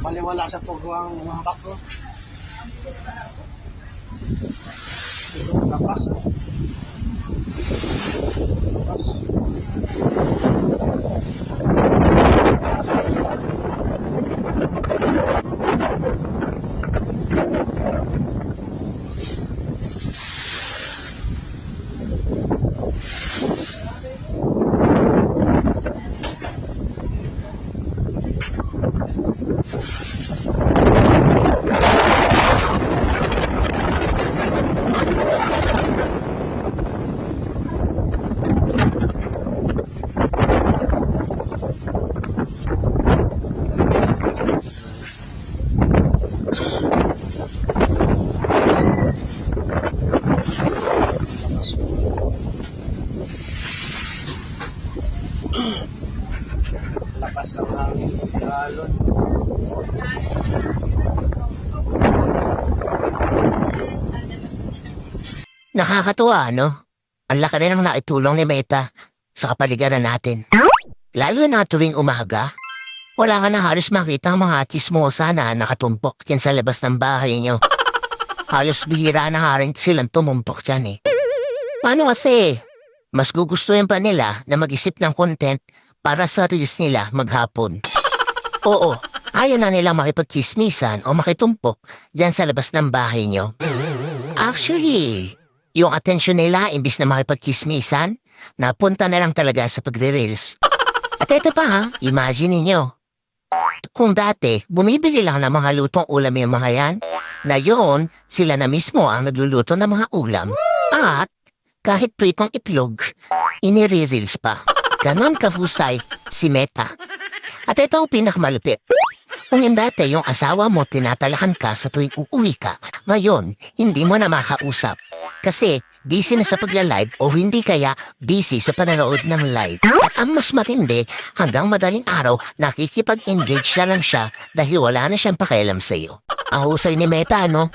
Maliwala sa tuguang umambak ko. Lakas. Lakas. Lakas ang hangin, alon. Nakakatuwa, no? Ang laki rin ang naitulong ni Meta sa kapaligiran natin. Lalo na tuwing umaga, wala ka na halos makita ang mga chismosa na nakatumpok dyan sa labas ng bahay nyo. Halos bihira na nga rin silang tumumpok dyan eh. Paano kasi? Mas gugustuhin pa nila na mag-isip ng content para sa reels nila maghapon. Oo, ayaw na nila makipagchismisan o makitumpok dyan sa labas ng bahay nyo. Actually, yung atensyon nila imbis na makipagchismisan, napunta na lang talaga sa pagre-reels. At ito pa ha, imagine ninyo. Kung dati, bumibili lang ng mga lutong ulam yung mga yan, na yun, sila na mismo ang nagluluto ng mga ulam. At kahit pritong itlog, inire-reels pa. Ganon kahusay si Meta. At ito ang pinakamalupit. Kung yung dati yung asawa mo tinatalakan ka sa tuwing uuwi ka, ngayon, hindi mo na makausap. Kasi busy na sa pagla-live o hindi kaya busy sa panonood ng live. At ang mas matindi, hanggang madaling araw, nakikipag-engage na lang siya dahil wala na siyang pakialam sa iyo. Ang husay ni Meta, no?